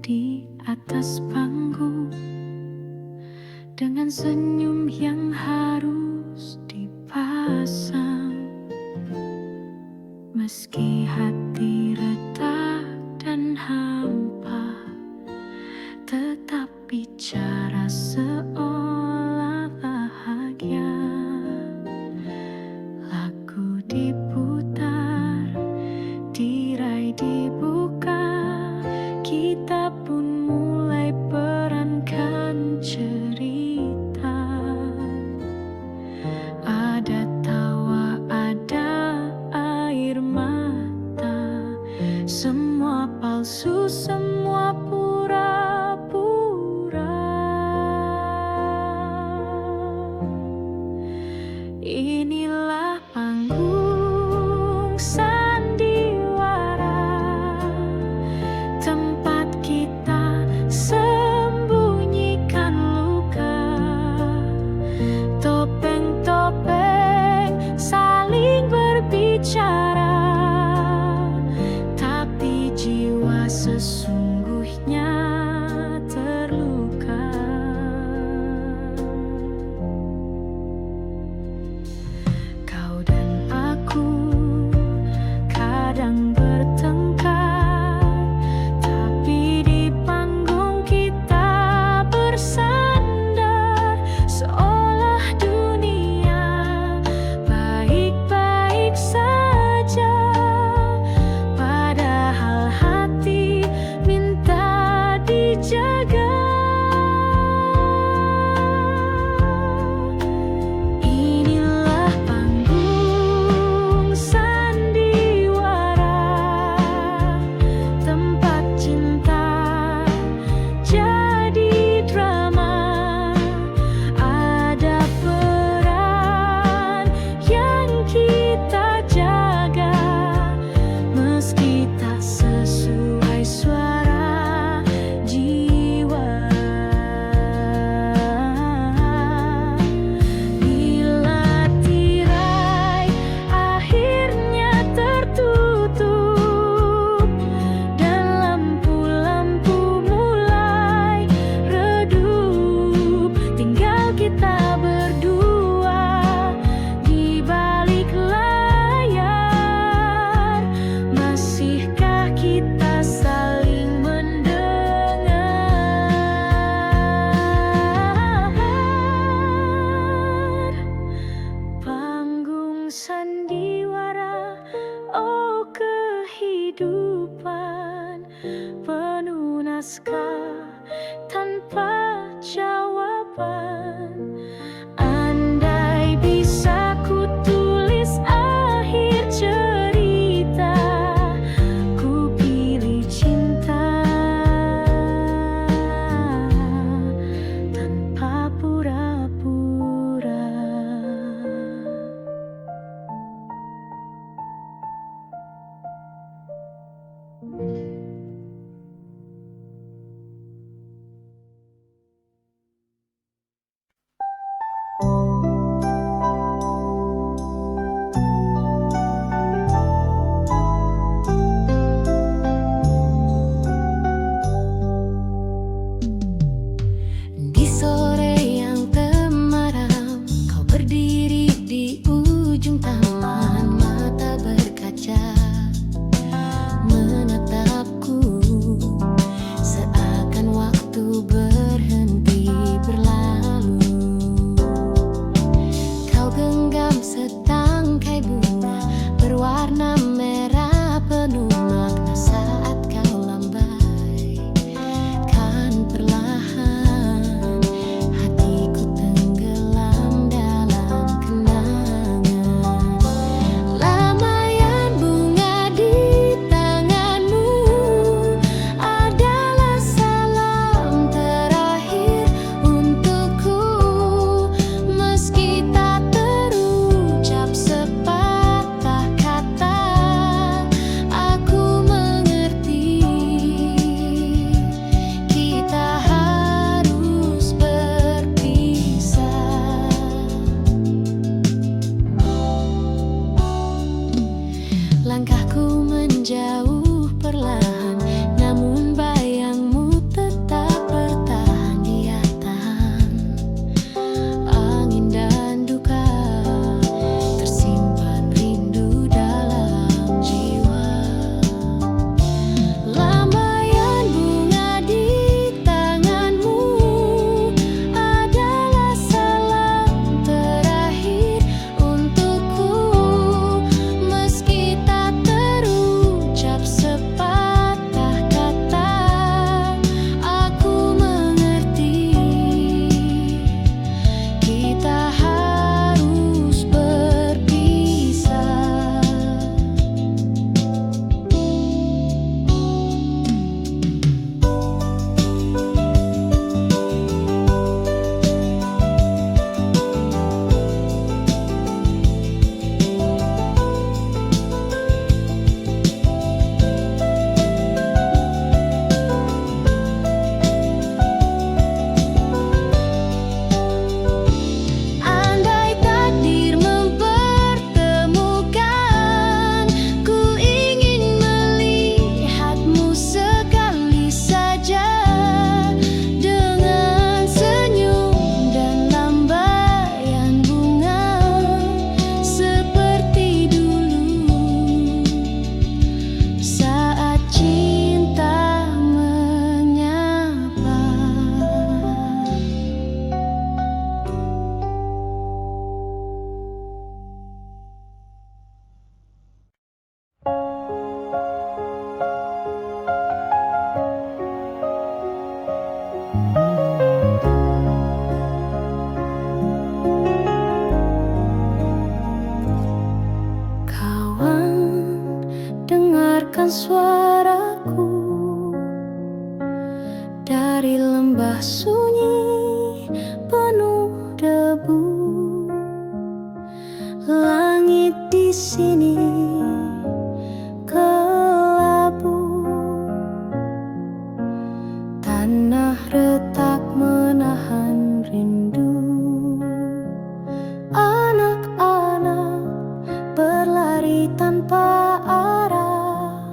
di atas panggung dengan senyum yang harus dipasang. Meski hati retak dan hampa, tetap bicara seolah bahagia. Lagu diputar, tirai dibuka, kita pun mulai perankan cerita. Ada tawa, ada air mata, semua palsu, semua pura-pura. Inilah panggung sandiwara, tempat kita sembunyikan luka. Topeng-topeng saling berbicara, tapi jiwa sesungguhnya terluka. Kau dan aku kadang bertengkar, tapi di panggung kita bersandar seolah dunia baik-baik saja, padahal hati minta dijaga. Inilah panggung sandiwara, tempat cinta jadi drama. Ada peran yang kita jaga, meski tak sesuai suara jiwa. Bila tirai akhirnya tertutup dan lampu-lampu mulai redup, tinggal kita berdua di balik layar. Masihkah kita saling mendengar? Panggung sandiwara, oh kehidupan penuh naskah tanpa jawaban. Andai bisa ku tulis akhir cerita, ku pilih cinta tanpa pura-pura. sudah sunyi, penuh debu. Langit di sini kelabu, tanah retak menahan rindu. Anak-anak berlari tanpa arah,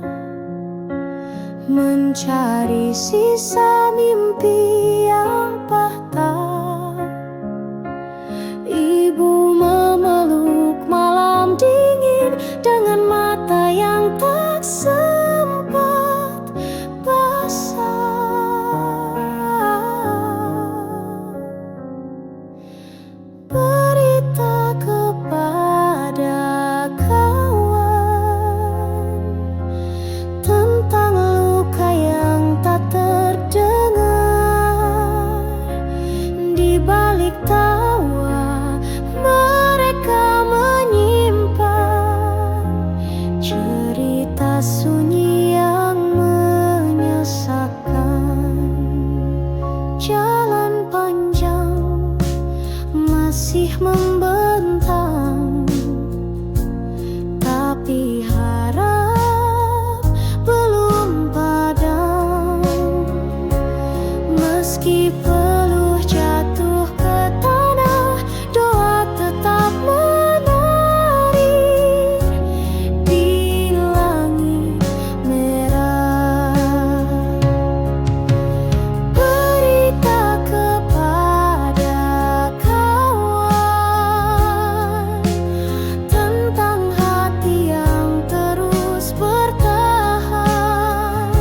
mencari sisa mimpi yang patah. Ibu memeluk malam dingin dengan mata yang tak sempat basah. Berita kepada kawan tentang luka yang tak terdengar. Di balik tawa mereka menyimpan cerita sunyi yang menyesakkan. Jalan panjang masih membentang, tapi harap belum padam. Meski peluh jatuh ke tanah, doa tetap mengalir di langit merah. Berita kepada kawan tentang hati yang terus bertahan.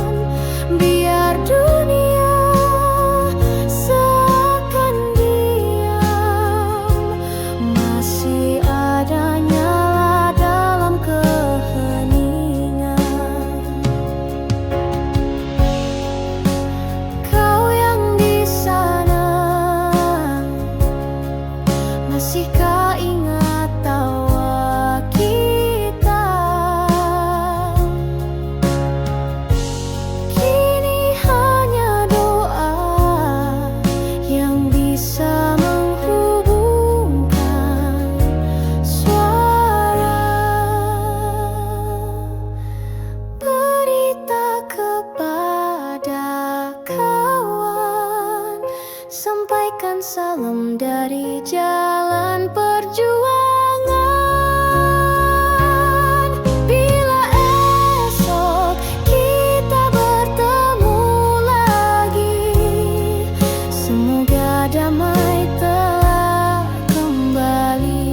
Biar dunia seakan diam, masih ada nyala dalam keheningan. Kau yang di sana, masihkah ingat tawa kita? Kini hanya doa yang bisa menghubungkan suara. Berita kepada kawan, sampaikan salam dari jalan perjuangan. Bila esok kita bertemu lagi, semoga damai telah kembali.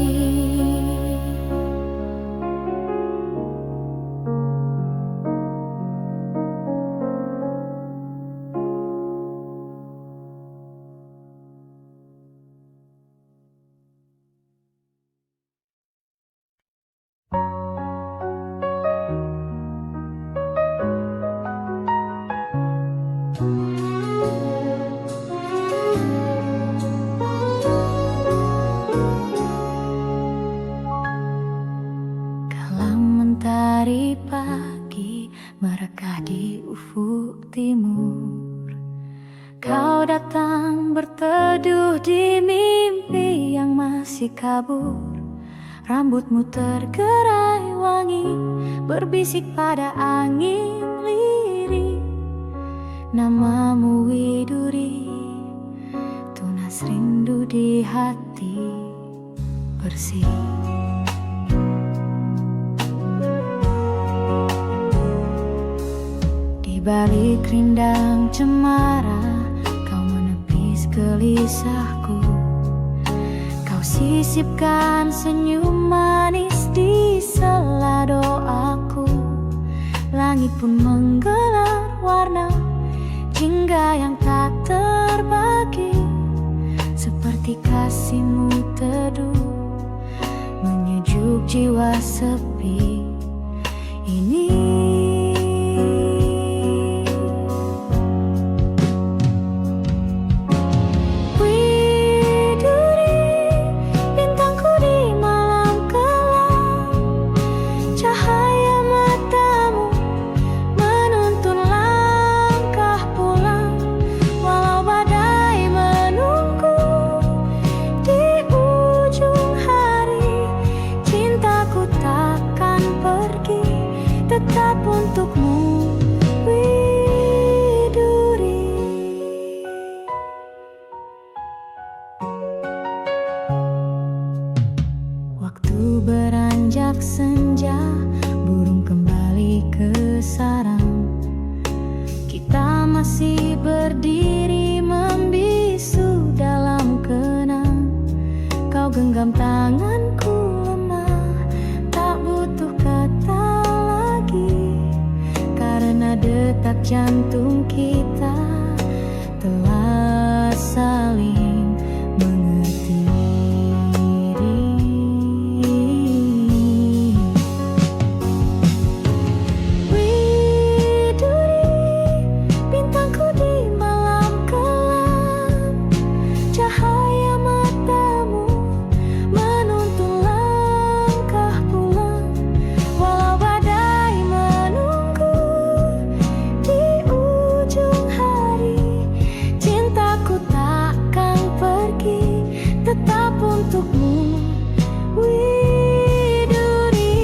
Kala mentari pagi merekah di ufuk timur, kau datang berteduh di mimpi yang masih kabur. Rambutmu tergerai wangi, berbisik pada angin lirih. Namamu Widuri, tunas rindu di hati bersih. Di balik rindang cemara, kau menepis gelisahku. Kau sisipkan senyum manis di sela doaku. Langit pun menggelar warna jingga yang tak terbagi, seperti kasihmu teduh menyejuk jiwa sepi ini. Cahaya matamu menuntun langkah pulang, walau badai genggam tanganku lemah, tak butuh kata lagi, karena detak jantung kita telah saling mengerti. Widuri, bintangku di malam kelam, cahaya matamu menuntun langkah pulang. Walau badai menunggu di ujung hari, cintaku takkan pergi, tetap untukmu. Widuri,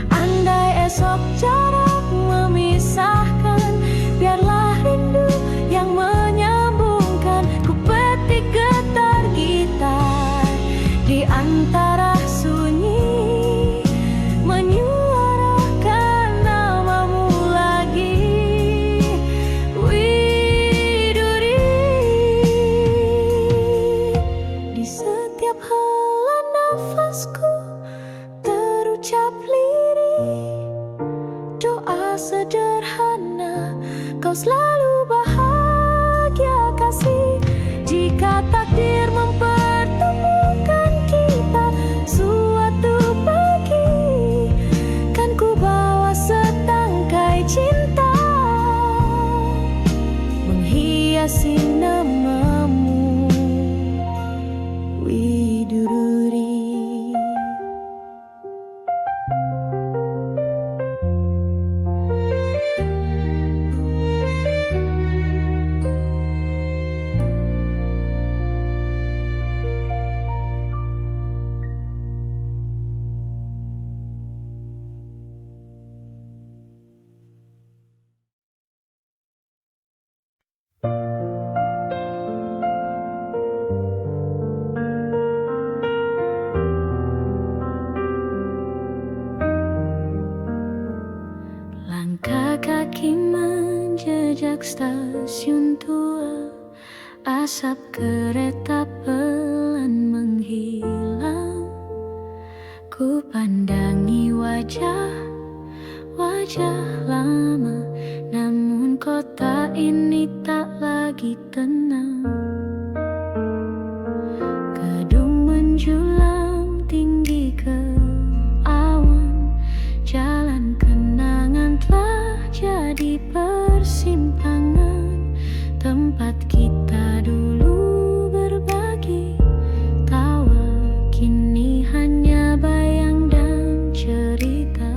andai esok jarak memisahkan, biarlah rindu yang menyambungkan. Ku petik getar gitar di antara sunyi, menyuarakan namamu lagi. Widuri, di setiap hela nafasku terucap lirih doa sederhana, kau selalu bahagia kasih. Jika takdir mempertemukan kita suatu pagi, kan ku bawa setangkai cinta menghiasi namamu. Widuri. Langkah kaki menjejak stasiun tua, asap kereta pelan menghilang. Ku pandangi wajah lama, namun kota ini tak lagi tenang. Gedung menjulang tinggi ke awan, jalan kenangan telah jadi persimpangan, tempat kita dulu berbagi tawa, kini hanya bayang dan cerita.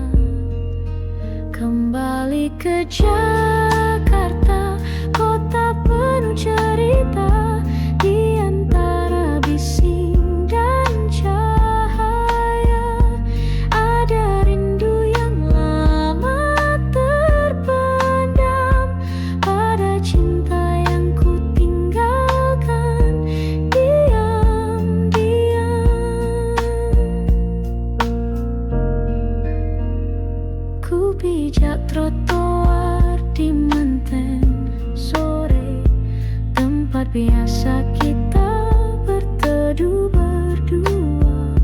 Kembali ke Jakarta, kota penuh cerita, di antara bising dan cahaya ada rindu yang lama terpendam, pada cinta yang ku tinggalkan diam-diam. Ku pijak trotoar di Menteng sore, tempat biasa kita berteduh berdua.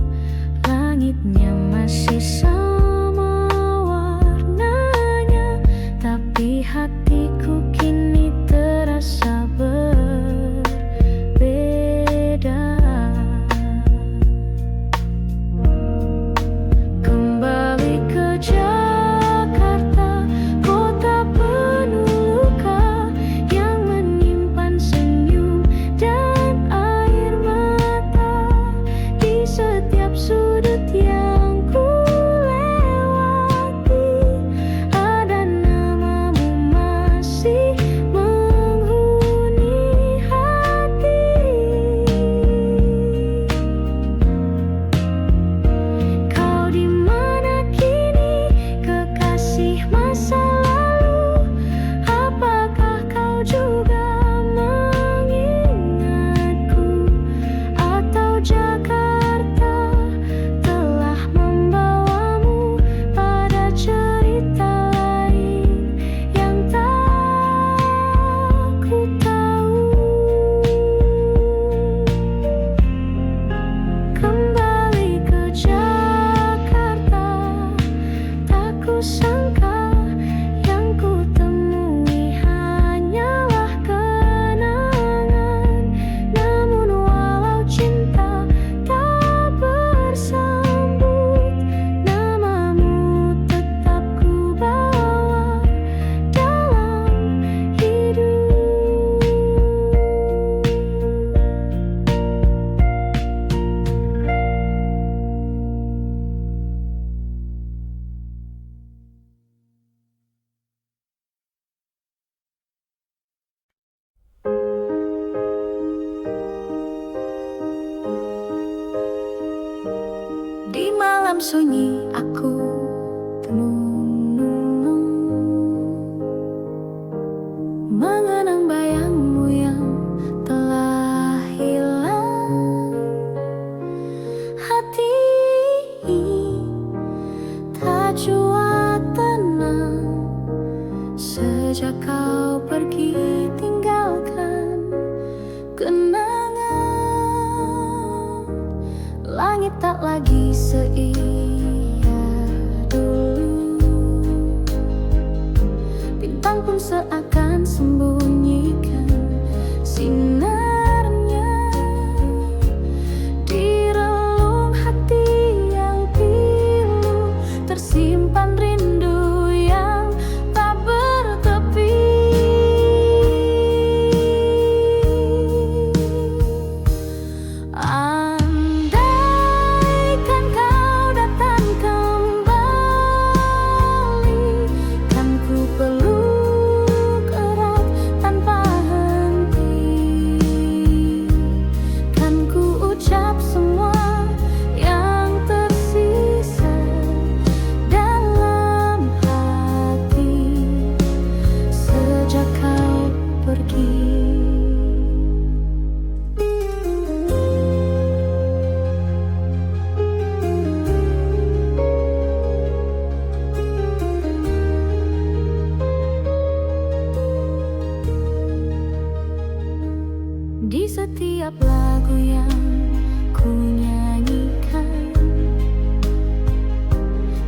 Langitnya masih sama warnanya, tapi hatiku kini terasa berbeda. Kembali ke Jakarta, kota penuh luka yang menyimpan senyum dan air mata. Di setiap sudut yang ku lewati, ada namamu masih menghuni. Dalam sunyi aku tenung-nung, mengenang bayangmu yang telah hilang. Hati tak jua tenang sejak kau pergi tinggalkan kenangan. Langit tak lagi seindah dulu, bintang pun seakan sembunyikan sinarnya di relung hati yang pilu. Tersimpan rindu yang tak bertepi. Di setiap lagu yang ku nyanyikan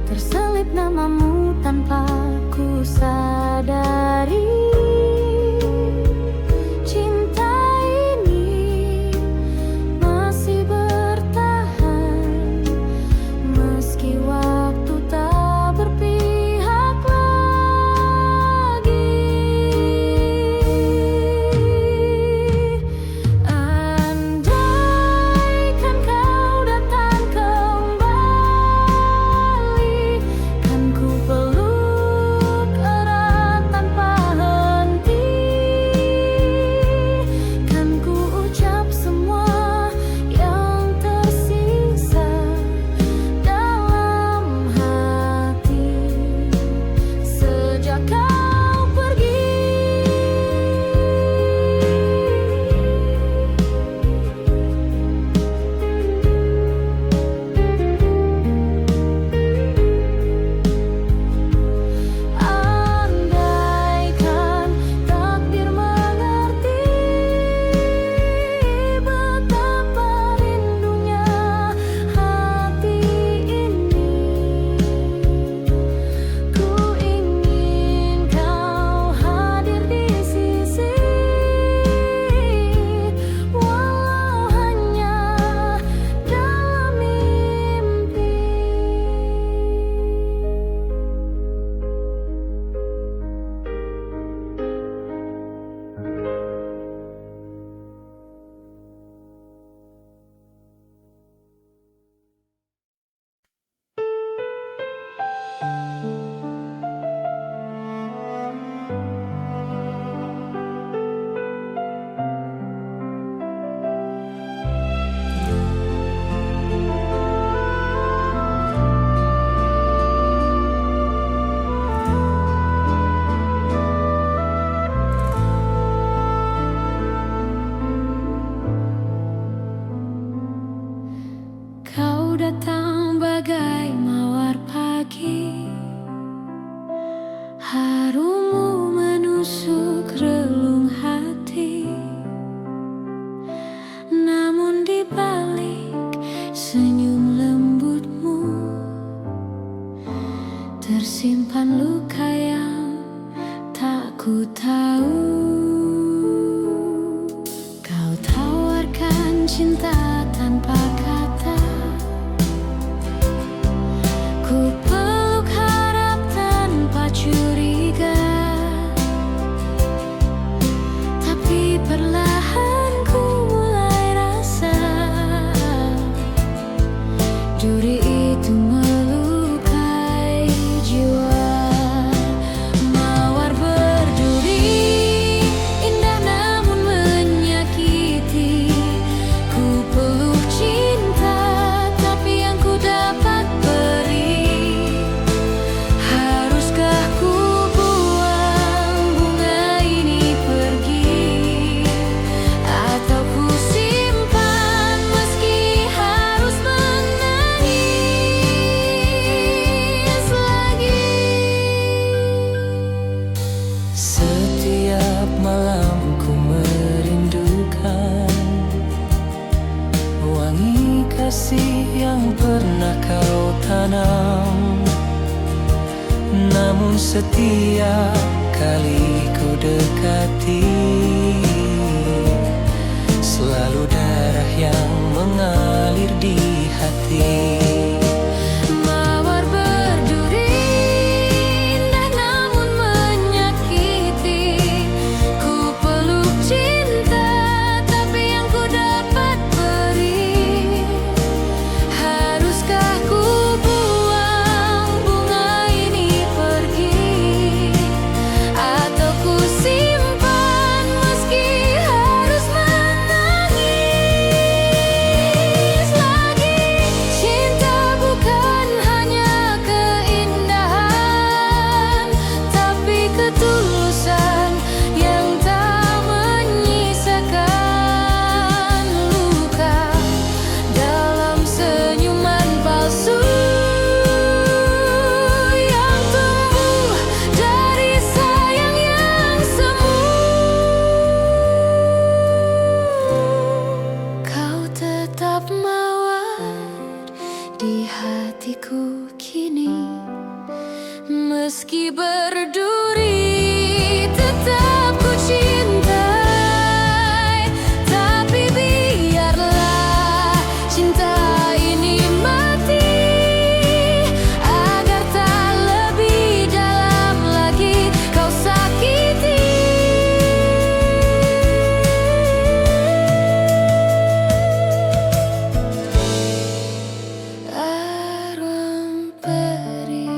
terselip namamu tanpa ku sadari. Cinta ini masih bertahan meski waktu tak berpihak lagi. Andaikan kau datang kembali, kan ku peluk erat tanpa henti, kan ku ucap semua yang tersisa dalam hati sejak kau pergi. Andaikan takdir mengerti betapa rindunya hati ini, ku ingin kau hadir di sisi, walau hanya dalam mimpi. Kau datang bagai mawar pagi, harummu menusuk relung hati. Namun di balik senyum lembutmu tersimpan luka yang tak ku tahu. Kau tawarkan cinta tanpa kata, ku peluk harap tanpa curiga, tapi perlahan ku mulai rasa duri itu melukai jiwa. Mawar berduri indah namun menyakiti, ku peluk cinta kasih yang pernah kau tanam. Namun setiap kali kau dekati, selalu darah yang mengalir di hati. Mawar berduri indah namun menyakiti. Ku peluk cinta tapi yang ku dapat beri. Haruskah ku buang bunga ini pergi, atau ku simpan meski harus menangis lagi? Cinta bukan hanya keindahan, tapi ketulusan yang tak menyisakan luka dalam senyuman palsu yang tumbuh dari sayang yang semu. Kau tetap mawar di hatiku kini, meski berduri tetap ku cintai. Tapi biarlah cinta ini mati, agar tak lebih dalam lagi kau sakiti. Arwah peri.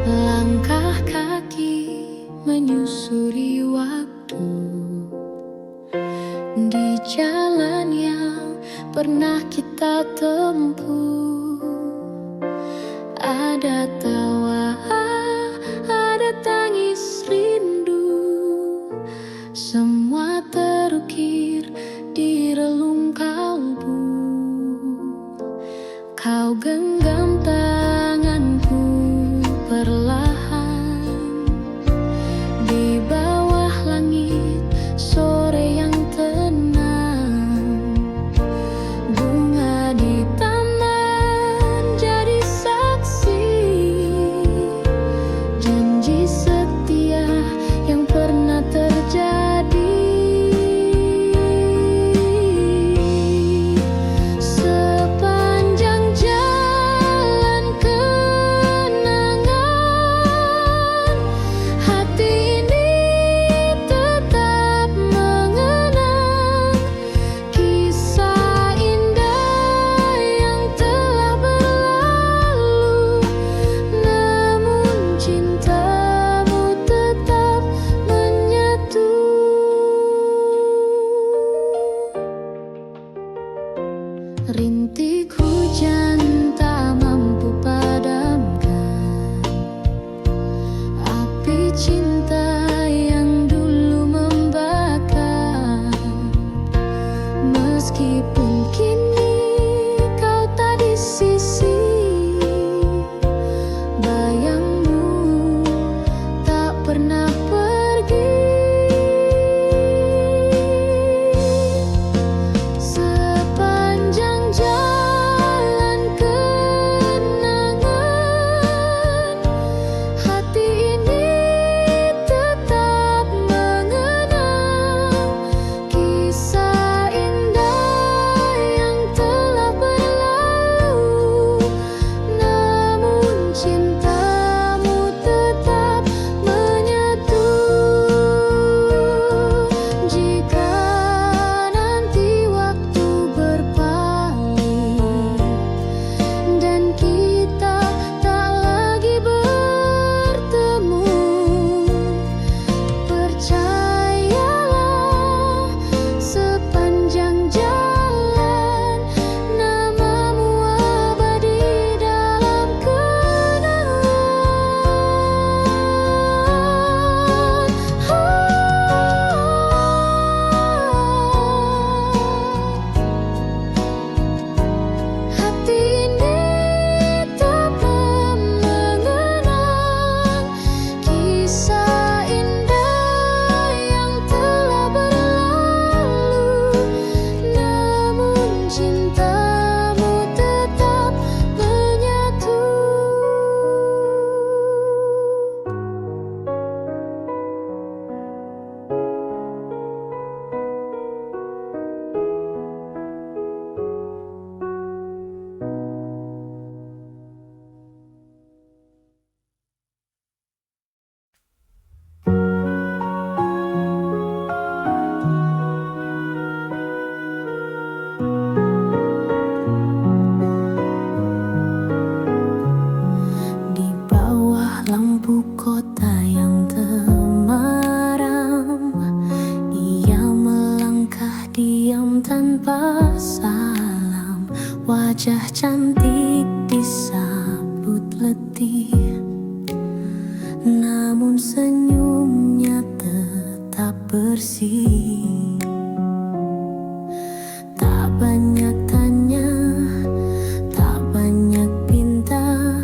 Langkah kaki menyusuri waktu di jalan yang pernah kita tempuh. Ada tawa, ada tangis rindu, semua terukir di relung kalbu. Kau genggam tanganku perlahan di bawah langit sore yang tenang. Bunga di taman jadi saksi, janji setia yang pernah terjadi. Wajah cantik disambut letih, namun senyumnya tetap bersih. Tak banyak tanya, tak banyak pinta,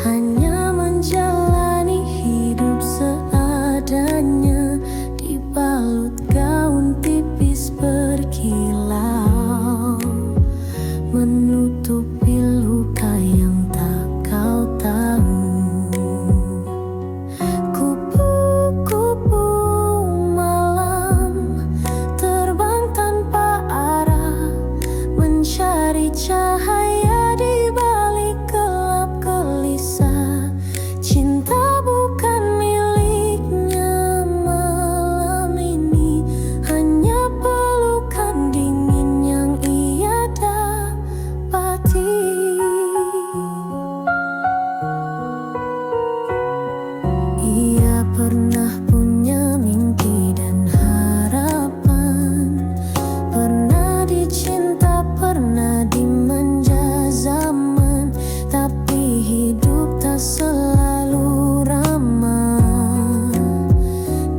hanya menjalani hidup seadanya, dibalut gaun tipis berkilau, menutupi luka yang tak kau tahu. Kupu-kupu malam terbang tanpa arah, mencari cahaya di balik gelap gelisah. Cinta bukan miliknya malam ini, hanya pelukan dingin yang ia dapati. Ia pernah punya mimpi dan harapan, pernah dicinta, pernah dimanja zaman, tapi hidup tak selalu ramah,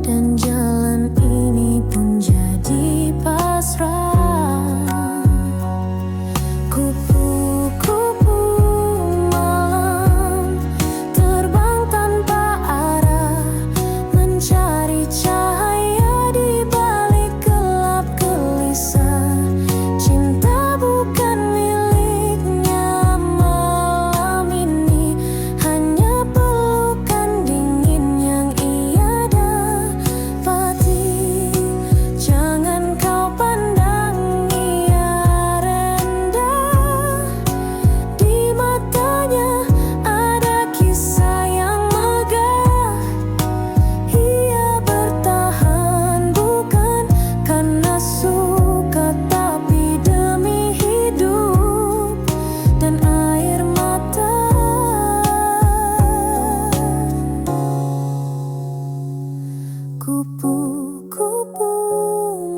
dan jalan ini pun jadi pasrah. Kupu-kupu malam terbang tanpa arah, mencari cahaya di balik gelap gelisah. Cinta bukan miliknya malam ini, hanya pelukan dingin yang ia dapati. Jangan kau pandang ia rendah, di matanya ada kisah yang megah. Ia bertahan bukan karena suka, tapi demi hidup dan air mata. Kupu-kupu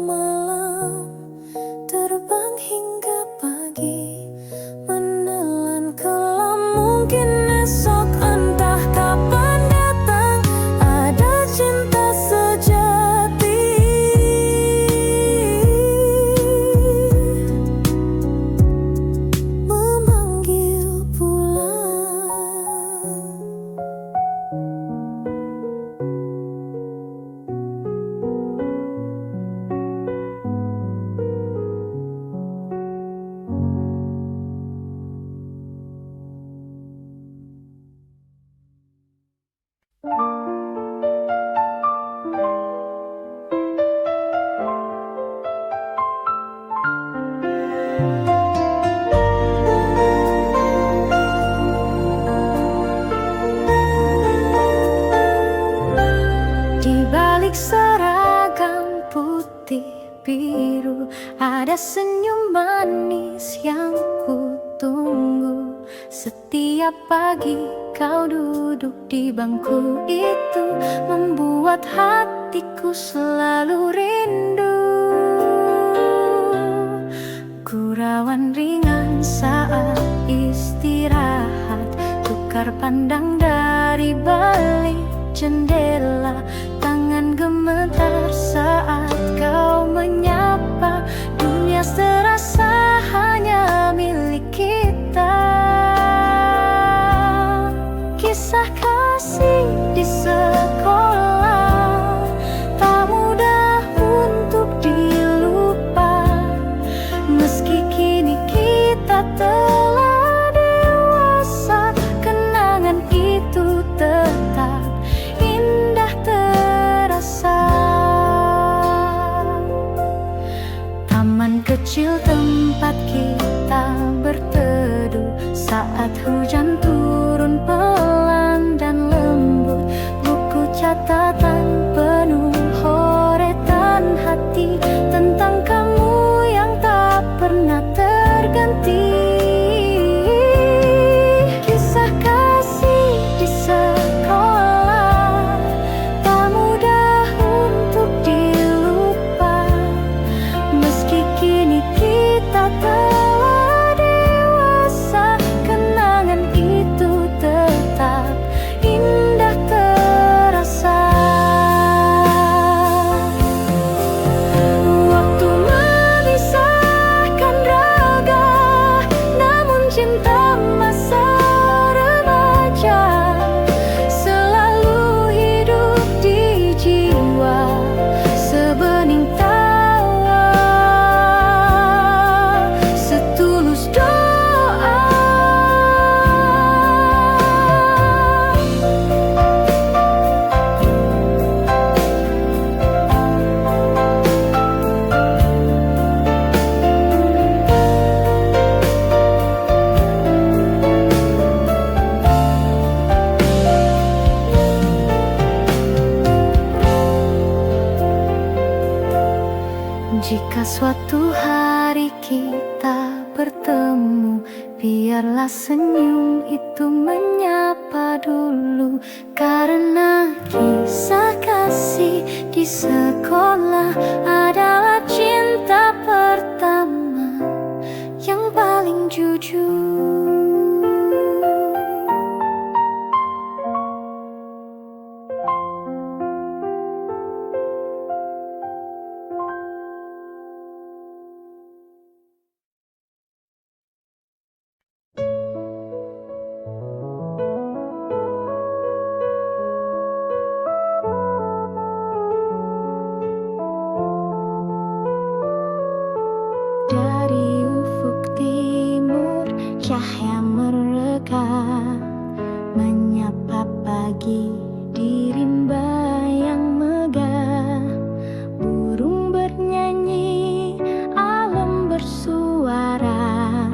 malam terbang hingga pagi, menelan kelam mungkin esok, entah kapan datang ada cinta sejati memanggil pulang. Di balik seragam putih biru ada senyum manis yang ku tunggu. Setiap pagi kau duduk di bangku itu, membuat hatiku selalu rindu. Gurauan ringan saat istirahat, tukar pandang dari balik jendela. Tangan gemetar saat kau menyapa, dunia serasa hanya milik kita. Kisah kasih di sekolah tak mudah untuk dilupa, meski kini kita telah dewasa, kenangan itu tetap indah. Jika suatu hari kita bertemu, biarlah senyum itu menyapa dulu. Karena kisah kasih di sekolah adalah cinta pertama yang paling jujur. Dari ufuk timur cahaya mereka menyapa pagi di rimba yang megah. Burung bernyanyi, alam bersuara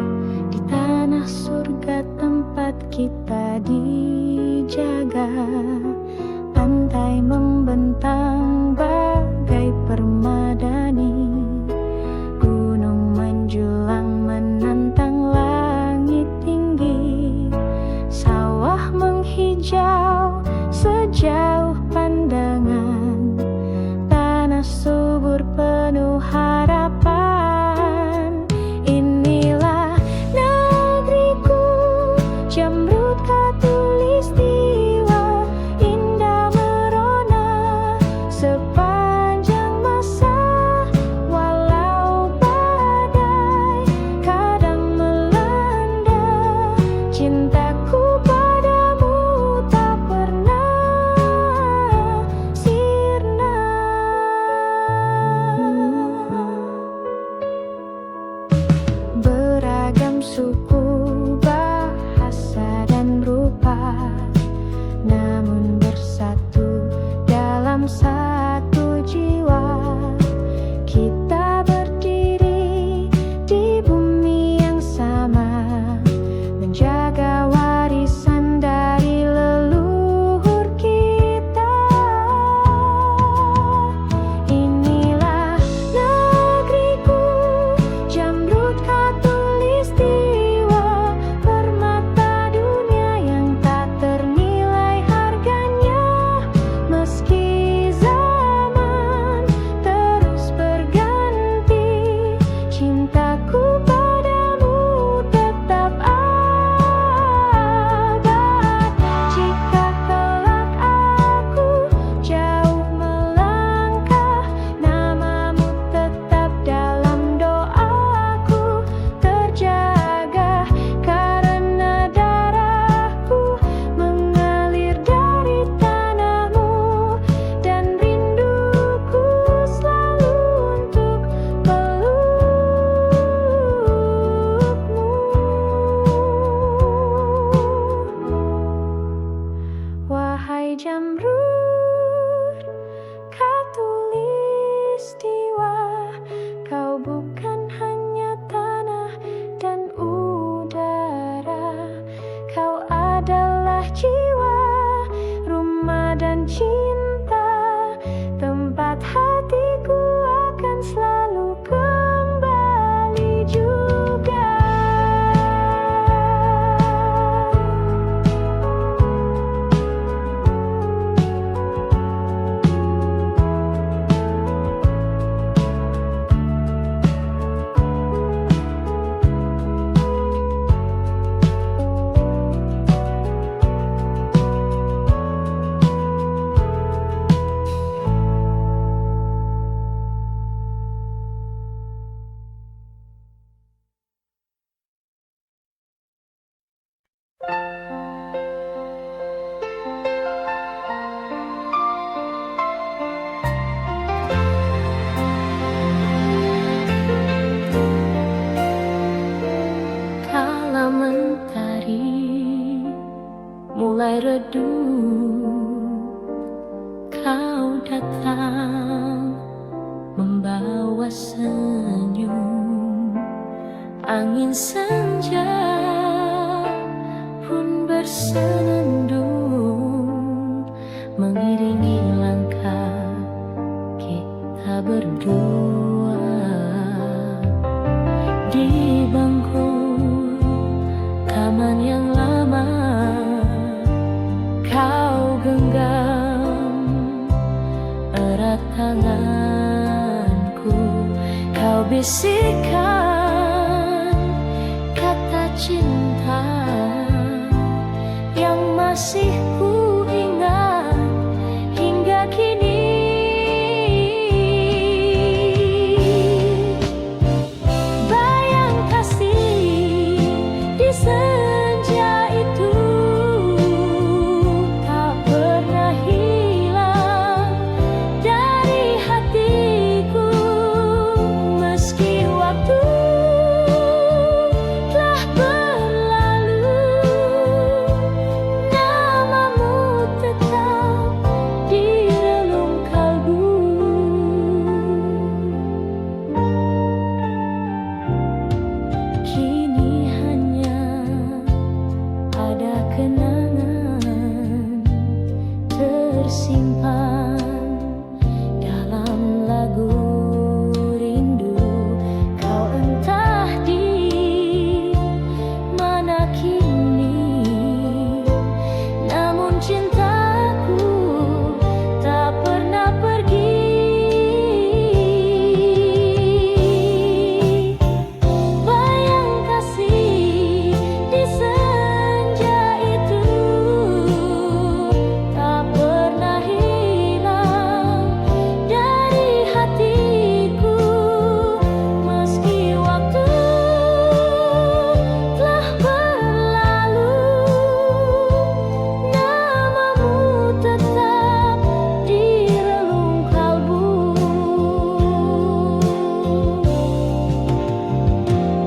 di tanah surga tempat kita dijaga. Pantai membentang bagai permadani, menjulang menantang langit tinggi. Sawah menghijau sejauh pandangan, tanah subur penuh harapan. Inilah negeriku, Jamrud Khatulistiwa, indah merona sepanjang masa. Cintaku padamu tak pernah sirna. Beragam suku, bahasa dan rupa, namun bersatu dalam satu jiwa. Kita berdiri di bumi yang sama, menjaga warisan dari leluhur kita. Inilah negeriku, Jamrud Khatulistiwa, permata dunia yang tak ternilai harganya. Meski zaman terus berganti, cintaku padamu tetap jika kelak aku jauh melangkah, namamu tetap dalam doaku terjaga. Karena darahku mengalir dari tanahmu, dan rinduku selalu untuk pelukmu. Wahai Jamrud Khatulistiwa, kau bukan hanya tanah dan udara, kau adalah jiwa, rumah dan cinta, tempat hatiku akan selalu kembali juga. Kala mentari mulai redup, kau datang membawa senyum. Angin senja pun bersenandung, mengiringi langkah kita berdua. bisikan kata cinta yang masih ku ingat hingga kini. Bayang kasih di senja itu tak pernah hilang dari hatiku, meski waktu telah berlalu, namamu tetap di relung kalbu. Kini hanya ada kenangan tersimpan dalam lagu rindu. Kau entah di mana kini, namun cintaku tak pernah pergi. Bayang kasih di senja itu tak pernah hilang dari hatiku, meski waktu telah berlalu, namamu tetap di relung kalbu.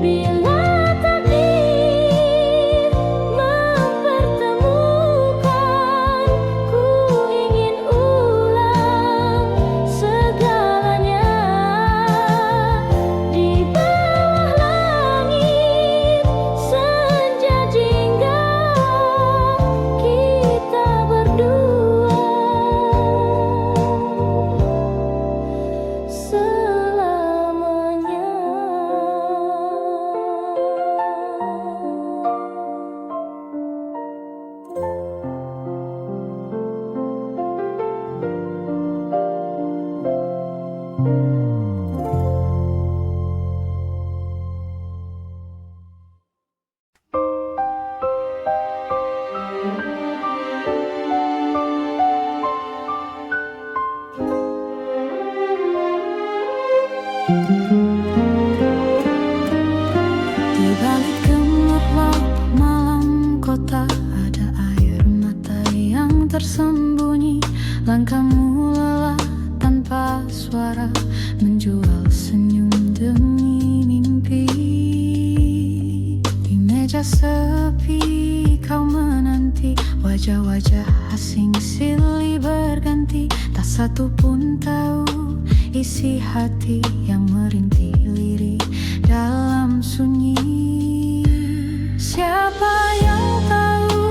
Bila takdir mempertemukan, ku ingin ulang segalanya. Di bawah langit senja jingga, kita berdua selamanya. Di balik gemerlap malam kota, ada air mata yang tersembunyi. Langkahmu lelah tanpa suara, menjual senyum demi mimpi. Di meja sepi kau menanti, wajah-wajah asing silih berganti. Tak satu pun tahu isi hati yang merintih lirih dalam sunyi. Siapa yang tahu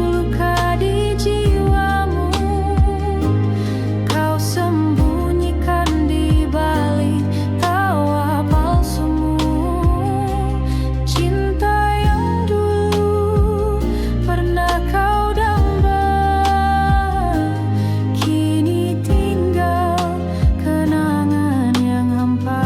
luka di jiwamu, kau sembunyikan di balik tawa palsumu. Cinta yang dulu pernah kau damba, kini tinggal kenangan yang hampa.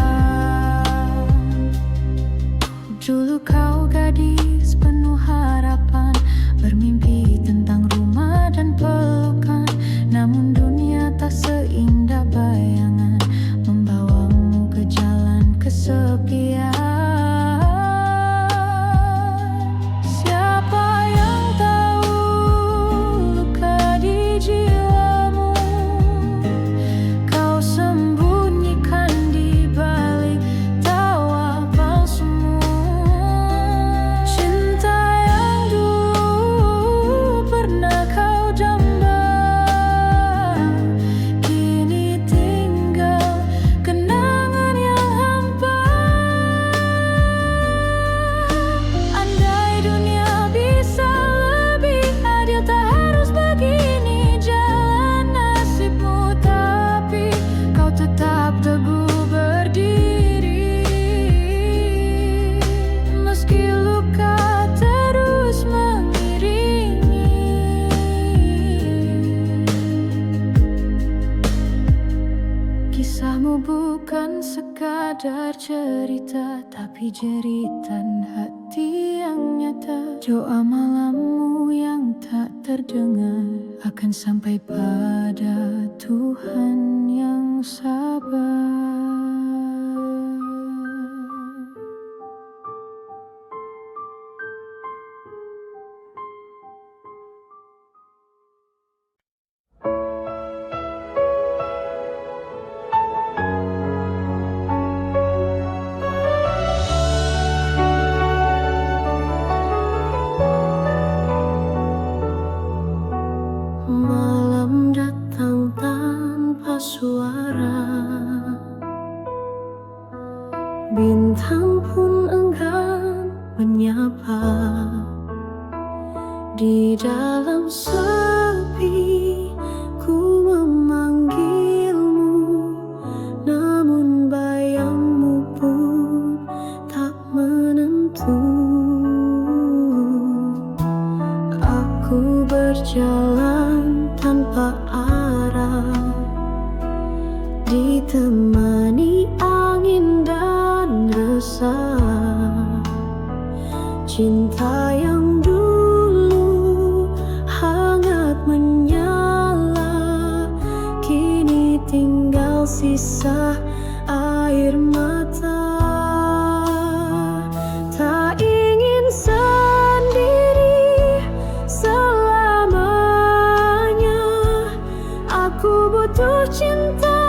Kisahmu bukan sekadar cerita, tapi jeritan hati yang nyata. Doa malammu yang tak terdengar akan sampai pada Tuhan yang sabar. Malam datang tanpa suara, bintang pun enggan menyapa. Di dalam sepi ku memanggilmu, namun bayangmu pun tak menentu. Aku berjalan tanpa arah, ditemani angin dan resah. Cinta yang dulu hangat menyala, kini tinggal sisa air mata. Tak ingin sendiri selamanya, aku butuh cinta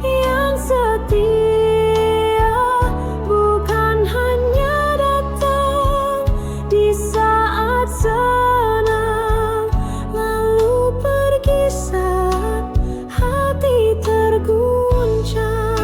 yang setia, bukan hanya datang di saat senang, lalu pergi saat hati terguncang.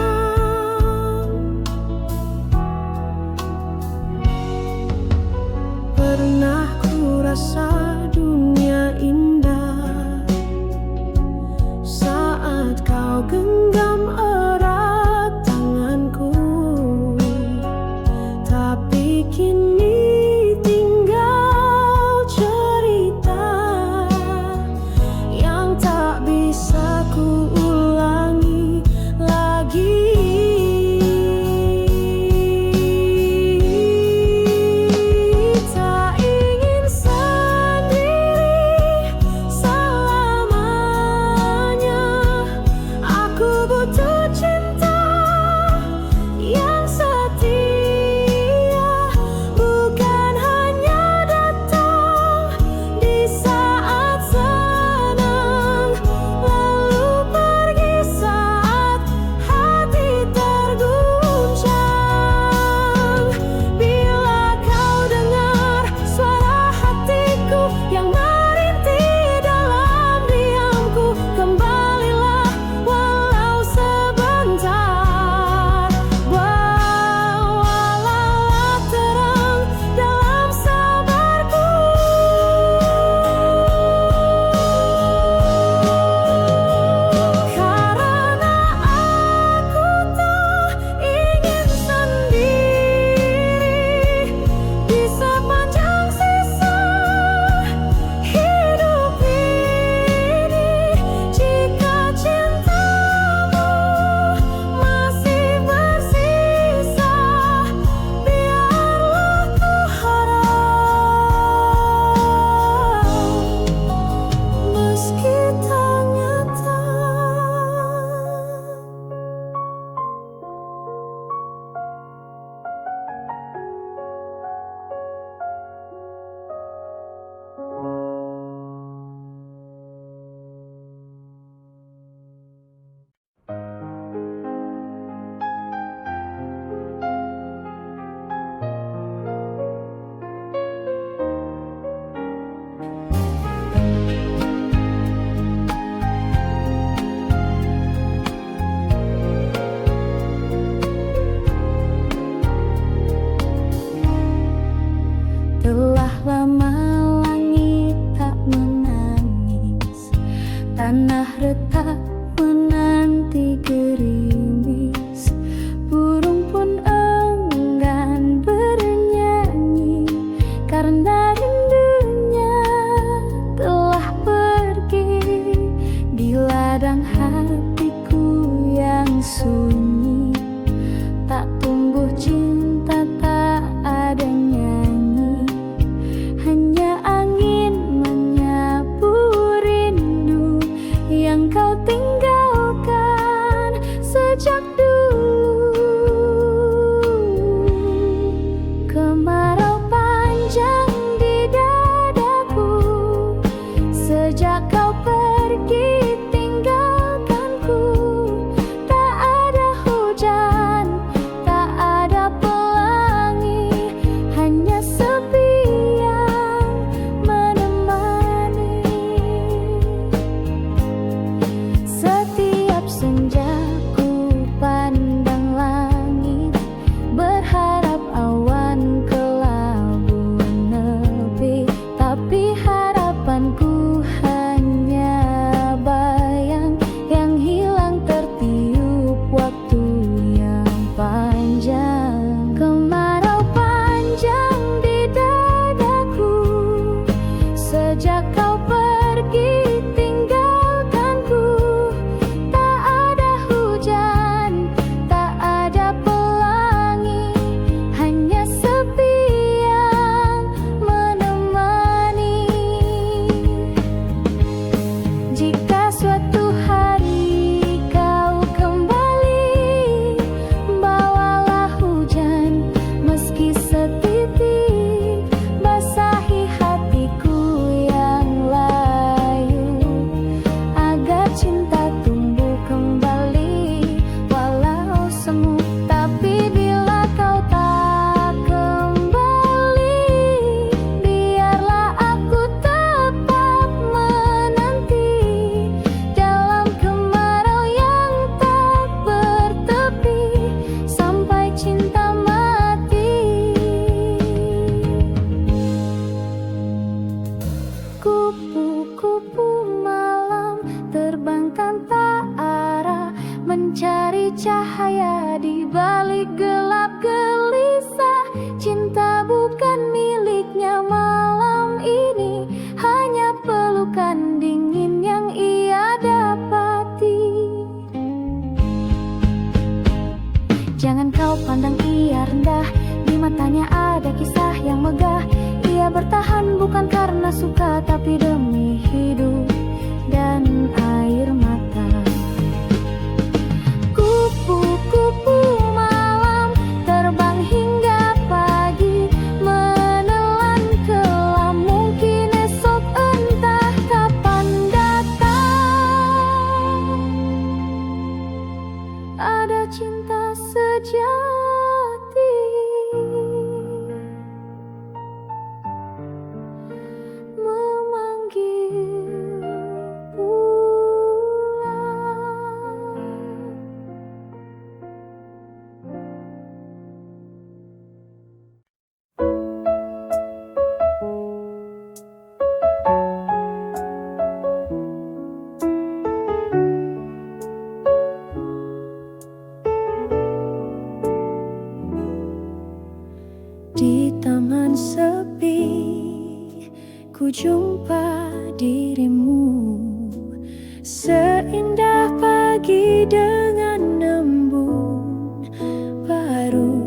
sunyi, tak tumbuh cinta, tak ada nyanyi, hanya angin menyapu rindu yang kau tinggalkan sejak dulu. Kemarau panjang di dadaku sejak kau pergi tinggalkanku. Tak ada hujan, tak ada pelangi, hanya sepi yang menemani. Setiap senja ku pandang langit, berharap awan kelabuan nebi, tapi harapanku hanya bayang yang hilang tertiup waktu yang panjang. Kemarau panjang di dadaku sejak kau pergi tinggalkanku. Tak ada hujan, tak ada pelangi, hanya sepi yang menemani. Jika suatu hari kau kembali, bawalah hujan meski setitik, basahi hatiku yang layu, agar cinta tumbuh kembali walau semu. Tapi bila kau tak kembali, biarlah aku tetap menanti dalam kemarau yang tak bertepi sampai cinta mati. Kupu-kupu malam terbangkan tak arah, mencari cahaya di balik gelap gelisah. Cinta bukan miliknya malam ini, hanya pelukan dingin yang ia dapati. Jangan kau pandang ia rendah, di matanya ada kisah yang megah. Ia bertahan bukan karena suka, tapi demi hidup dan air mata. Kupu-kupu malam terbang hingga pagi, menelan kelam, mungkin esok entah kapan datang. Ada cinta sejati memanggil pulang. Di taman sepi ku jumpa dirimu, seindah pagi dengan embun baru.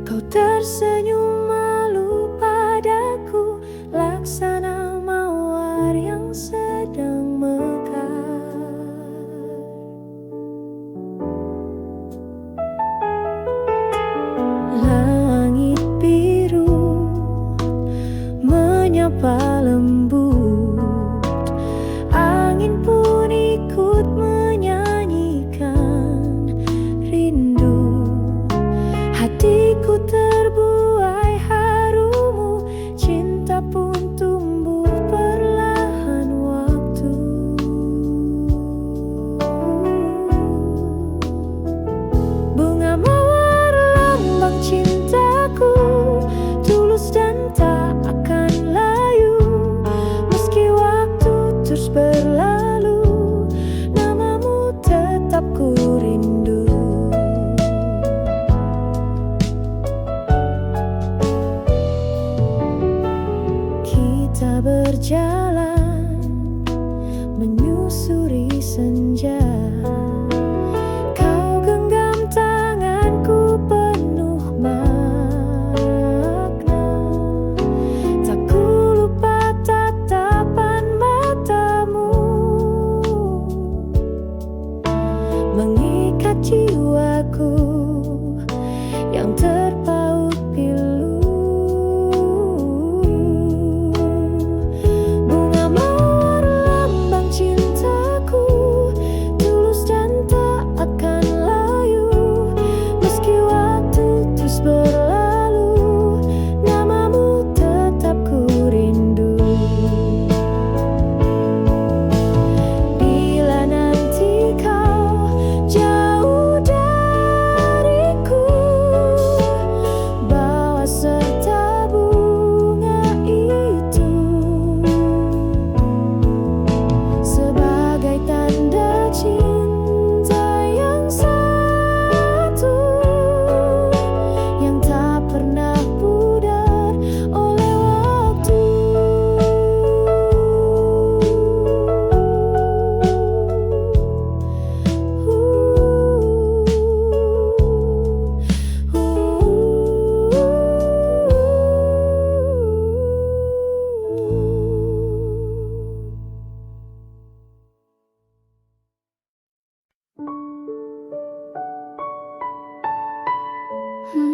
Kau tersenyum malu padaku, laksana mawar yang sedang mekar. Langit biru menyapa lembut, angin pun ikut menyanyikan rindu. Hatiku terbuai harumu, cinta pun tumbuh perlahan waktu. Bunga mawar lambang cintaku, tulus dan tak akan layu. Meski waktu terus berlalu, namamu tetap ku rindu. Kita berjalan menyusuri senja, Setiap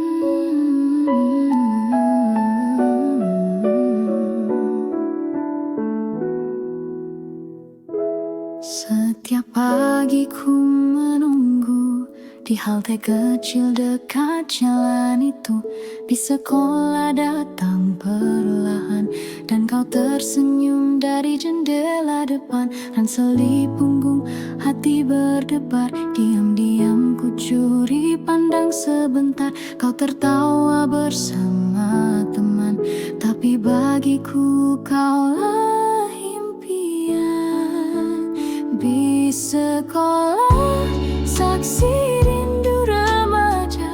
pagi ku menunggu di halte kecil dekat jalan itu. Di sekolah datang perlahan dan kau tersenyum dari jendela depan. Ransel di punggung, hati berdebar. Diam-diam ku curi pandang sebentar. Kau tertawa bersama teman, tapi bagiku kaulah impian. Di sekolah saksi rindu remaja,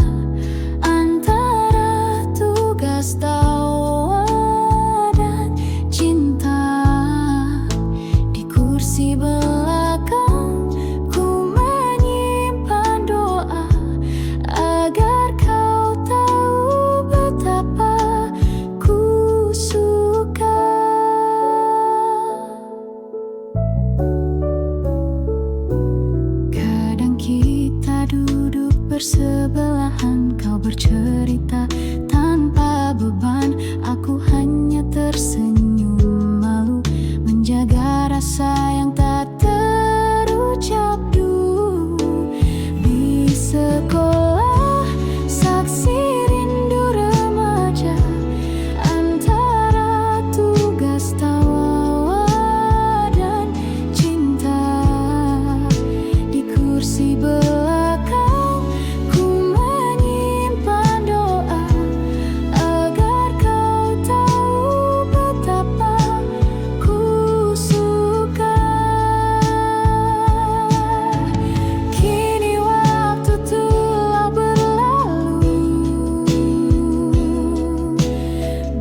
antara tugas tawa dan cinta. Di kursi belakang ku menyimpan doa agar kau tahu betapa ku suka. Kadang kita duduk bersebelahan, kau bercerita tanpa beban. Aku hanya tersenyum malu, menjaga rasa yang tak terucap dulu. Di sekolah saksi rindu remaja, antara tugas tawa dan cinta. Di kursi belakang ku menyimpan doa agar kau tahu betapa ku suka. Kini waktu telah berlalu,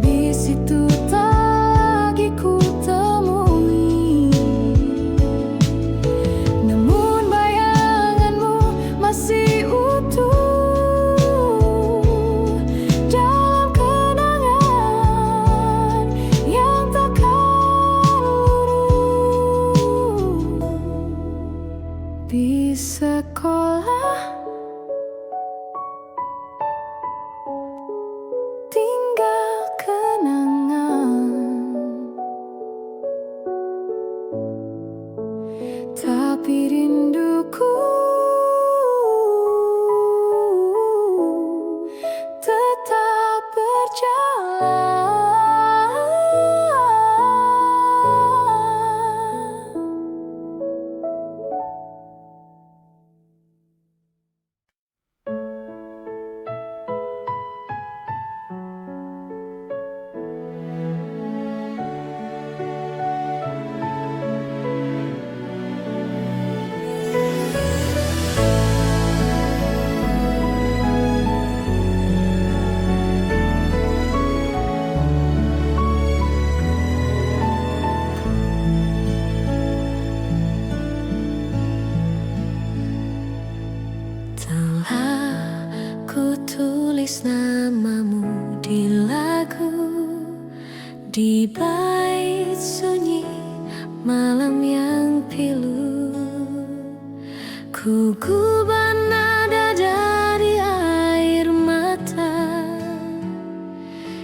di situ tak lagi ku temui. Namun bayanganmu masih utuh dalam kenangan yang takkan luruh. Di sekolah tinggal kenangan, tapi rinduku tetap berjalan. Telah ku tulis namamu di lagu, di bait sunyi malam yang pilu. Ku gubah nada dari air mata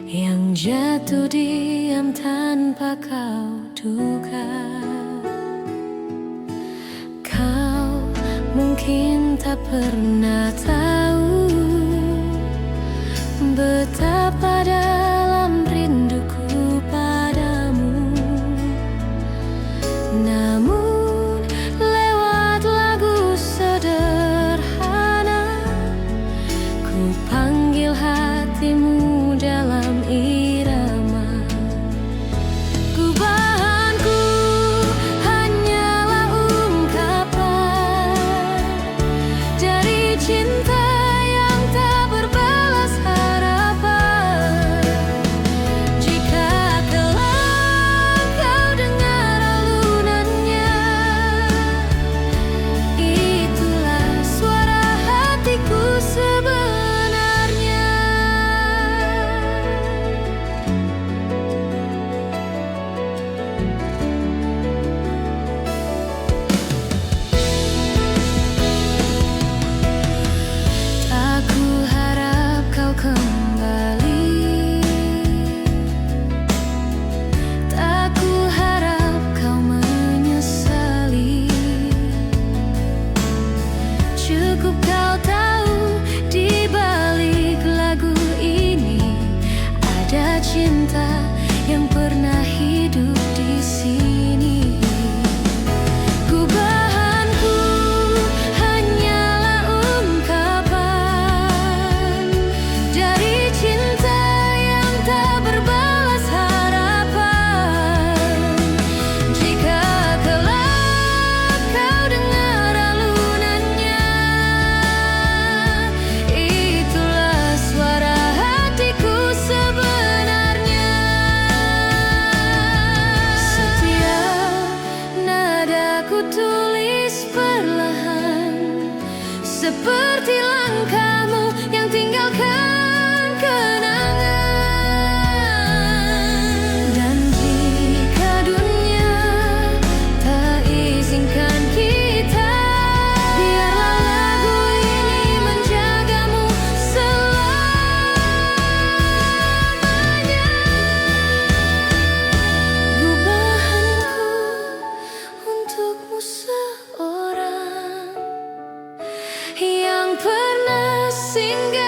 yang jatuh diam tanpa kau duga. Kau mungkin tak pernah tahu betapa dalam rinduku padamu. Namun lewat lagu sederhana ku panggil hatimu dalam irama. Gubahanku hanyalah ungkapan dari cinta yang tak berbalas harapan. Cukup kau tahu, di balik lagu ini ada cinta yang pernah hidup di sini. Gubahanku hanyalah ungkapan dari cinta yang tak berbalas harapan. Jika kelak kau dengar alunannya, itulah suara hatiku sebenarnya. Setiap nada ku tulis perlahan, seperti langkahmu yang tinggalkan kenangan. Dan jika dunia tak izinkan kita, biarlah lagu ini menjagamu selamanya. Gubahanku untukmu seorang yang pernah singgah